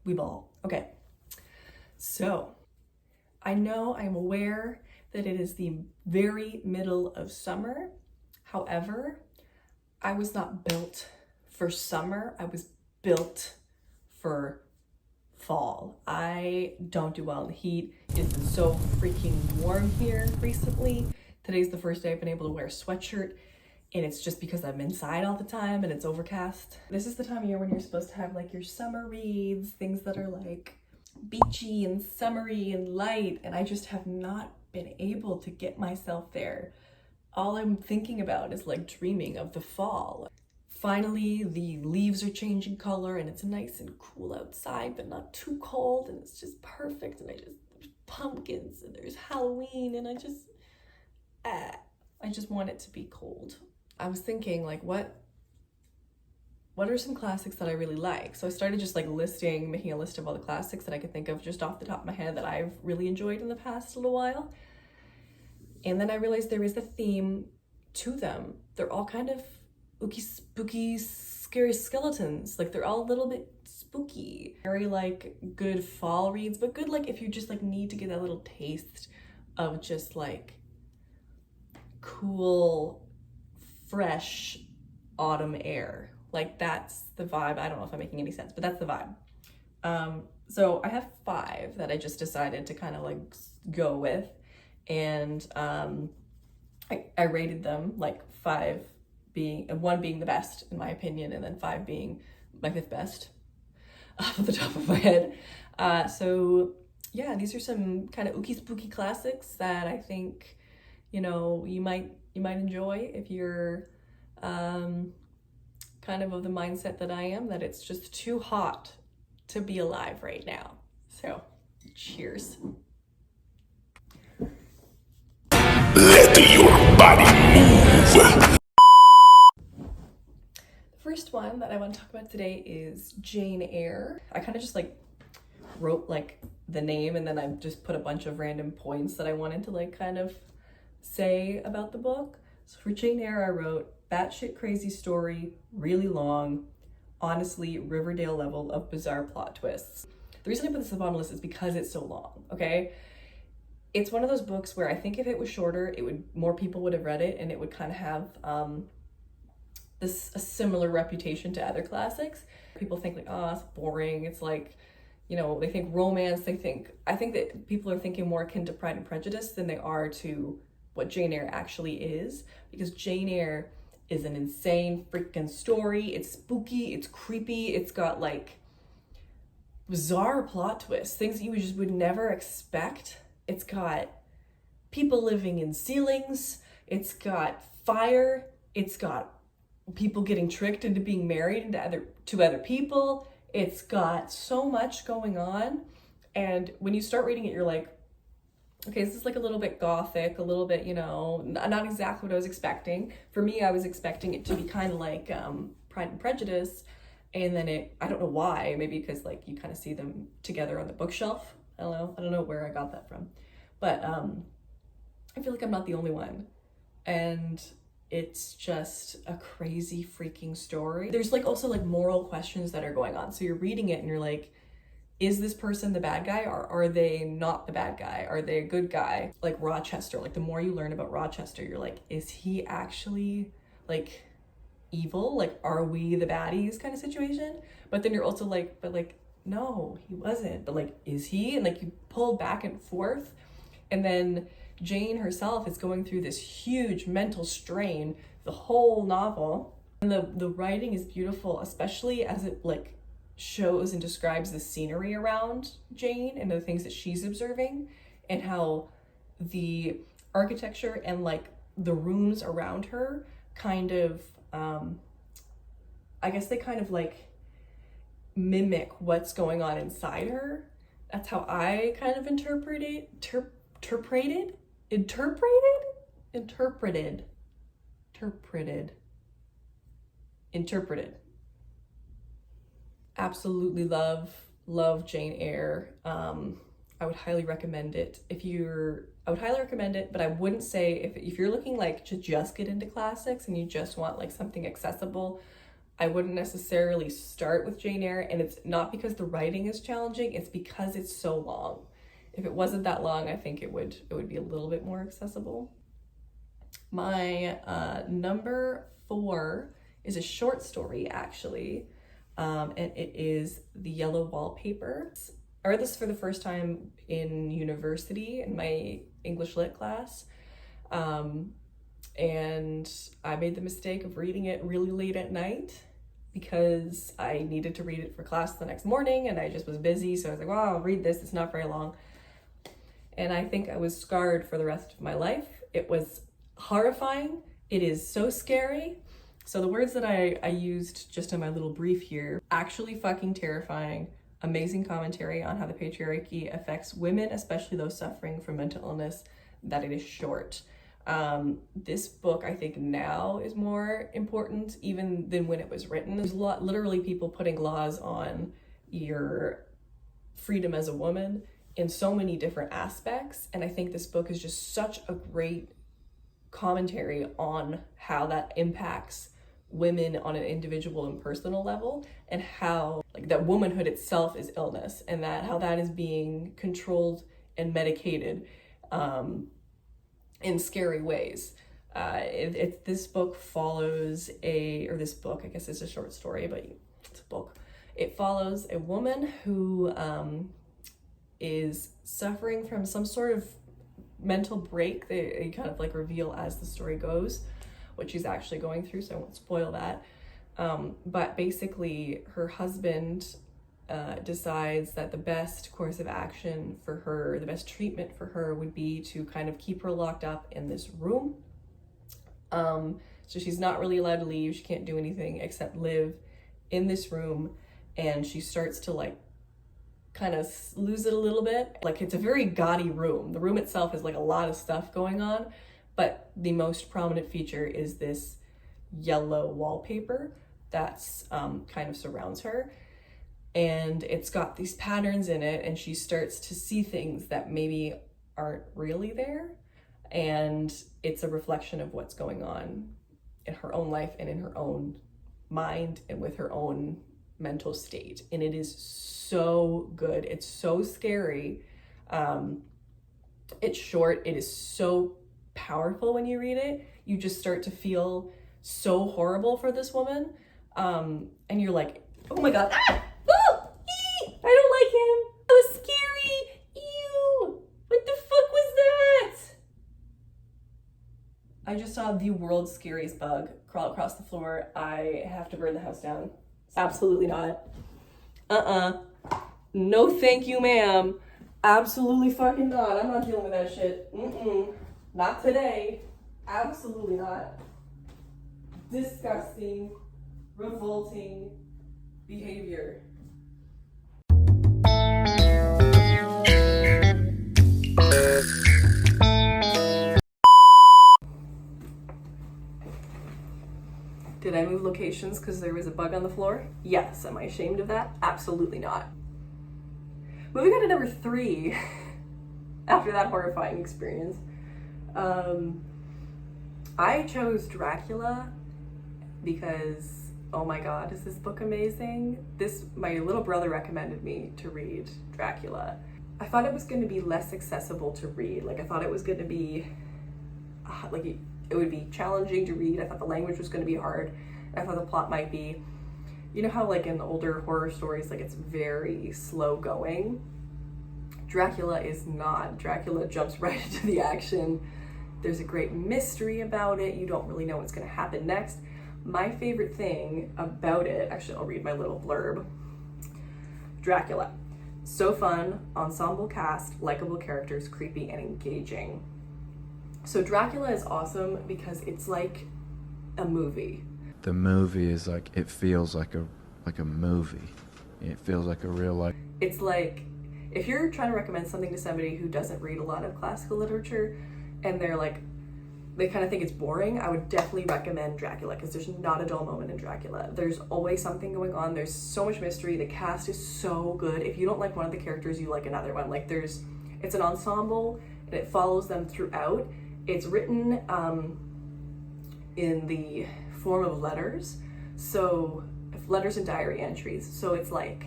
we ball. Okay, so I know, I'm aware that it is the very middle of summer. However, I was not built for summer. I was built for fall. I don't do well in the heat. It's been so freaking warm here recently. Today's the first day I've been able to wear a sweatshirt, and it's just because I'm inside all the time and it's overcast. This is the time of year when you're supposed to have like your summer reads, things that are like beachy and summery and light, and I just have not been able to get myself there. All I'm thinking about is like dreaming of the fall. Finally, the leaves are changing color and it's nice and cool outside, but not too cold, and it's just perfect. And there's pumpkins and there's Halloween, and I just want it to be cold. I was thinking, like, what are some classics that I really like? So I started just like making a list of all the classics that I could think of just off the top of my head that I've really enjoyed in the past little while. And then I realized there is a theme to them. They're all kind of ooky, spooky, scary skeletons. Like, they're all a little bit spooky. Very like good fall reads, but good like if you just like need to get that little taste of just like cool, fresh autumn air. Like, that's the vibe. I don't know if I'm making any sense, but that's the vibe. So I have 5 that I just decided to kind of like go with. And I rated them, like 1 being the best in my opinion, and then 5 being my 5th best off the top of my head. So yeah, these are some kind of ooky spooky classics that I think, you know, you might enjoy if you're kind of the mindset that I am, that it's just too hot to be alive right now. So cheers. Let your body move. The first one that I want to talk about today is Jane Eyre. I kind of just like wrote like the name, and then I just put a bunch of random points that I wanted to like kind of say about the book. So for Jane Eyre, I wrote batshit crazy story, really long, honestly Riverdale level of bizarre plot twists. The reason I put this up on the list is because it's so long, okay? It's one of those books where I think if it was shorter, more people would have read it, and it would kind of have a similar reputation to other classics. People think like, oh, it's boring. It's like, you know, they think romance. I think that people are thinking more akin to Pride and Prejudice than they are to what Jane Eyre actually is, because Jane Eyre is an insane freaking story. It's spooky, it's creepy, it's got like bizarre plot twists, things that you just would never expect. It's got people living in ceilings, it's got fire, it's got people getting tricked into being married to other people. It's got so much going on, and when you start reading it, you're like, okay, this is like a little bit gothic, a little bit, you know, not exactly what I was expecting. For me, I was expecting it to be kind of like Pride and Prejudice, and then I don't know why, maybe because like you kind of see them together on the bookshelf. I don't know where I got that from, but I feel like I'm not the only one, and it's just a crazy freaking story. There's like also like moral questions that are going on, so you're reading it and you're like, is this person the bad guy, or are they not the bad guy? Are they a good guy? Like Rochester, like the more you learn about Rochester, you're like, is he actually like evil? Like, are we the baddies kind of situation? But then you're also like, but like, no, he wasn't. But like, is he? And like you pull back and forth. And then Jane herself is going through this huge mental strain the whole novel. And the writing is beautiful, especially as it like shows and describes the scenery around Jane and the things that she's observing, and how the architecture and like the rooms around her kind of I guess they kind of like mimic what's going on inside her. That's how I kind of interpreted Absolutely love Jane Eyre. I would highly recommend it but I wouldn't say if you're looking like to just get into classics and you just want like something accessible, I wouldn't necessarily start with Jane Eyre, and it's not because the writing is challenging, it's because it's so long. If it wasn't that long, I think it would be a little bit more accessible. My number 4 is a short story, actually, and it is The Yellow Wallpaper. I read this for the first time in university in my English lit class, and I made the mistake of reading it really late at night because I needed to read it for class the next morning, and I just was busy, so I was like, well, I'll read this, it's not very long. And I think I was scarred for the rest of my life. It was horrifying. It is so scary. So the words that I used just in my little brief here, actually fucking terrifying, amazing commentary on how the patriarchy affects women, especially those suffering from mental illness, that it is short. This book, I think now is more important even than when it was written. There's literally people putting laws on your freedom as a woman in so many different aspects. And I think this book is just such a great commentary on how that impacts women on an individual and personal level, and how like that womanhood itself is illness, and that how that is being controlled and medicated in scary ways. This book follows this book, I guess it's a short story, but it's a book. It follows a woman who is suffering from some sort of mental break. They kind of like reveal as the story goes what she's actually going through, so I won't spoil that. But basically her husband decides that the best course of action for her, the best treatment for her would be to kind of keep her locked up in this room. So she's not really allowed to leave. She can't do anything except live in this room. And she starts to like kind of lose it a little bit. Like it's a very gaudy room. The room itself has like a lot of stuff going on, but the most prominent feature is this yellow wallpaper that's kind of surrounds her. And it's got these patterns in it, and she starts to see things that maybe aren't really there. And it's a reflection of what's going on in her own life and in her own mind and with her own mental state. And it is so good. It's so scary. It's short. It is so powerful when you read it. You just start to feel so horrible for this woman. And you're like, oh my God, ah! I don't like him. That was scary. Ew. What the fuck was that? I just saw the world's scariest bug crawl across the floor. I have to burn the house down. Absolutely not. No thank you, ma'am. Absolutely fucking not. I'm not dealing with that shit. Not today. Absolutely not. Disgusting, revolting behavior. Did I move locations because there was a bug on the floor? Yes. Am I ashamed of that? Absolutely not. Moving on to number 3, after that horrifying experience, I chose Dracula because, oh my God, is this book amazing? My little brother recommended me to read Dracula. I thought it was going to be less accessible to read. Like I thought it was going to be, it would be challenging to read. I thought the language was going to be hard. I thought the plot might be, you know how like in older horror stories, like it's very slow going? Dracula is not. Dracula jumps right into the action. There's a great mystery about it. You don't really know what's going to happen next. My favorite thing about it, actually I'll read my little blurb. Dracula. So fun, ensemble cast, likable characters, creepy and engaging. So Dracula is awesome because it's like a movie. The movie is like, it feels like a movie. It feels like a real life. It's like, if you're trying to recommend something to somebody who doesn't read a lot of classical literature and they kind of think it's boring, I would definitely recommend Dracula because there's not a dull moment in Dracula. There's always something going on. There's so much mystery. The cast is so good. If you don't like one of the characters, you like another one. Like it's an ensemble and it follows them throughout. It's written in the form of letters. So letters and diary entries. So it's like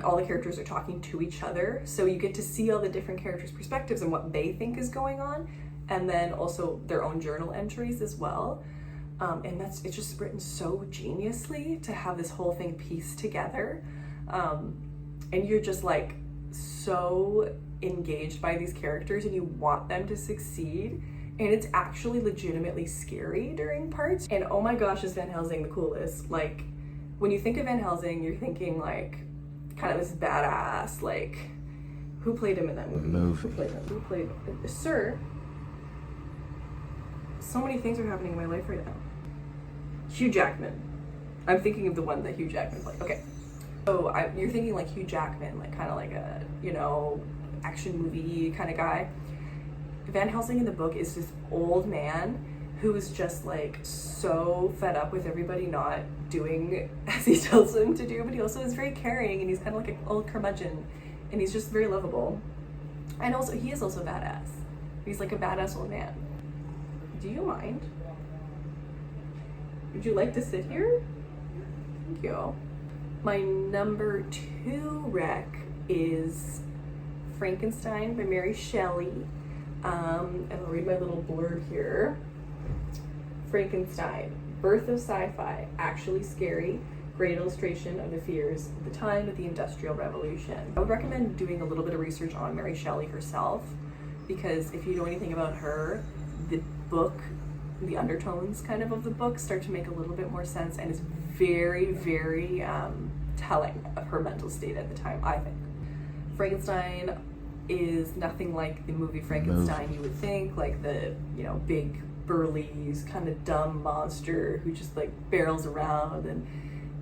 all the characters are talking to each other. So you get to see all the different characters' perspectives and what they think is going on. And then also their own journal entries as well. And it's just written so geniusly to have this whole thing pieced together. And you're just like so engaged by these characters and you want them to succeed. And it's actually legitimately scary during parts. And oh my gosh, is Van Helsing the coolest. Like, when you think of Van Helsing, you're thinking like kind of this badass, like, who played him in that movie? Who played Sir? So many things are happening in my life right now. Hugh Jackman. I'm thinking of the one that Hugh Jackman played. Okay. So you're thinking like Hugh Jackman, like kind of like a, you know, action movie kind of guy. Van Helsing in the book is this old man who is just like so fed up with everybody not doing as he tells them to do, but he also is very caring and he's kind of like an old curmudgeon and he's just very lovable. And also, he is also badass. He's like a badass old man. Do you mind? Would you like to sit here? Thank you. My number 2 rec is Frankenstein by Mary Shelley. And I'll read my little blurb here. Frankenstein, birth of sci-fi, actually scary, great illustration of the fears of the time of the Industrial Revolution. I would recommend doing a little bit of research on Mary Shelley herself, because if you know anything about her, the book, the undertones kind of the book start to make a little bit more sense, and is very, very telling of her mental state at the time, I think. Frankenstein is nothing like the movie Frankenstein you would think, like the, you know, big burly kind of dumb monster who just like barrels around, and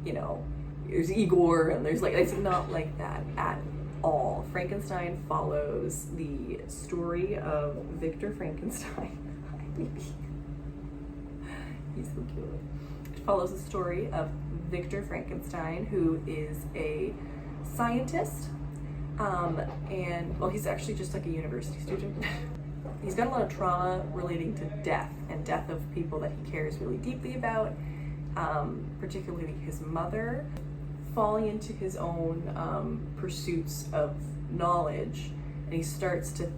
you know, there's Igor and there's like, it's not like that at all. Frankenstein follows the story of Victor Frankenstein. He's so cute. It follows the story of Victor Frankenstein, who is a scientist. And well, he's actually just like a university student. He's got a lot of trauma relating to death, and death of people that he cares really deeply about, particularly his mother, falling into his own pursuits of knowledge, and he starts to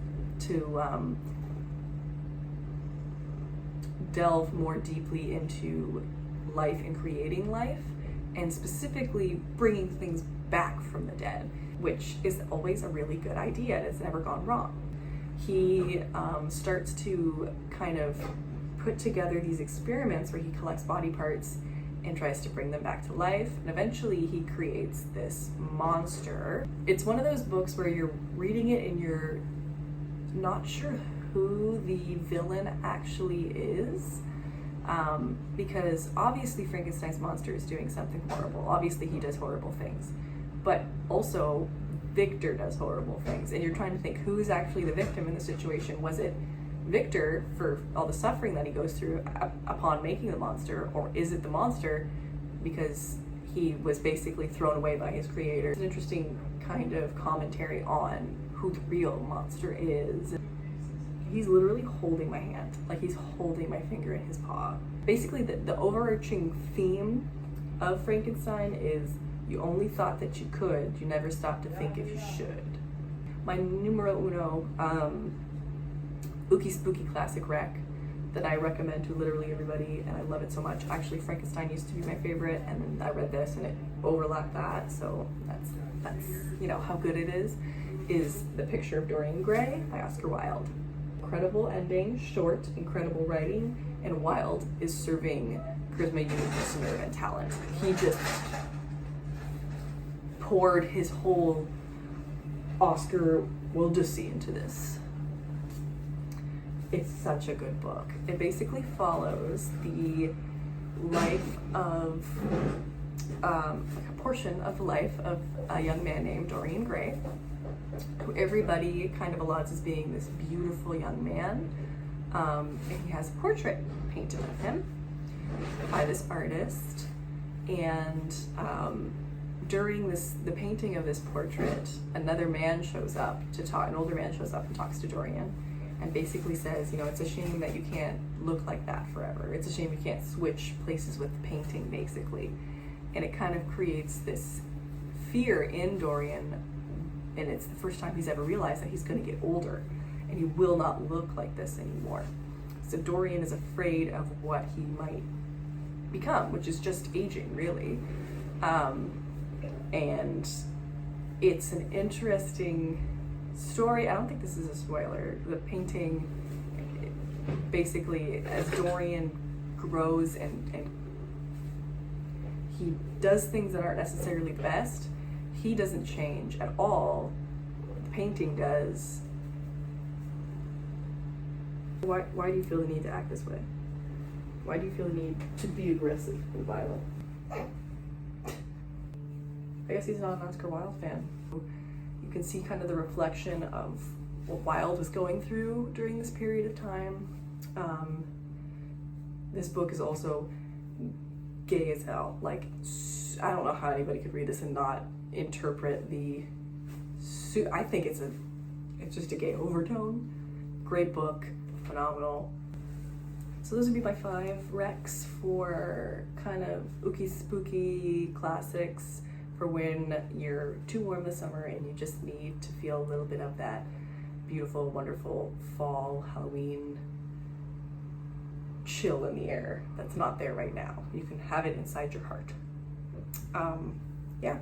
delve more deeply into life and creating life, and specifically bringing things back from the dead, which is always a really good idea and it's never gone wrong. He starts to kind of put together these experiments where he collects body parts and tries to bring them back to life, and eventually he creates this monster. It's one of those books where you're reading it and you're not sure who the villain actually is, because obviously Frankenstein's monster is doing something horrible. Obviously he does horrible things, but also Victor does horrible things, and you're trying to think who's actually the victim in the situation. Was it Victor for all the suffering that he goes through upon making the monster, or is it the monster because he was basically thrown away by his creator? It's an interesting kind of commentary on who the real monster is. He's literally holding my hand, like he's holding my finger in his paw. Basically the overarching theme of Frankenstein is you only thought that you could, you never stopped to think if you should. My numero uno Ookie Spooky classic rec that I recommend to literally everybody, and I love it so much. Actually, Frankenstein used to be my favorite, and then I read this and it overlapped that, so that's you know how good it is The Picture of Dorian Gray by Oscar Wilde. Incredible ending, short, incredible writing, and Wilde is serving charisma, uniqueness, nerve, and talent. He just poured his whole Oscar Wilde-see into this. It's such a good book. It basically follows the life of, a portion of the life of a young man named Dorian Gray, who everybody kind of allows as being this beautiful young man. And he has a portrait painted of him by this artist. And during the painting of this portrait, another man shows up to talk, an older man shows up and talks to Dorian. and basically says, you know, it's a shame that you can't look like that forever. It's a shame you can't switch places with the painting, basically. And it kind of creates this fear in Dorian, and it's the first time he's ever realized that he's going to get older and he will not look like this anymore. So Dorian is afraid of what he might become, which is just aging, really. And it's an interesting story. I don't think this is a spoiler. The painting, basically, as Dorian grows and he does things that aren't necessarily best, he doesn't change at all. The painting does. Why do you feel the need to act this way? Why do you feel the need to be aggressive and violent? I guess he's not an Oscar Wilde fan. You can see kind of the reflection of what Wilde was going through during this period of time. This book is also gay as hell. Like, I don't know how anybody could read this and not interpret the. I think it's just a gay overtone. Great book, phenomenal. So those would be my 5 recs for kind of ooky spooky classics for when you're too warm this summer and you just need to feel a little bit of that beautiful, wonderful fall Halloween chill in the air that's not there right now. You can have it inside your heart. Yeah.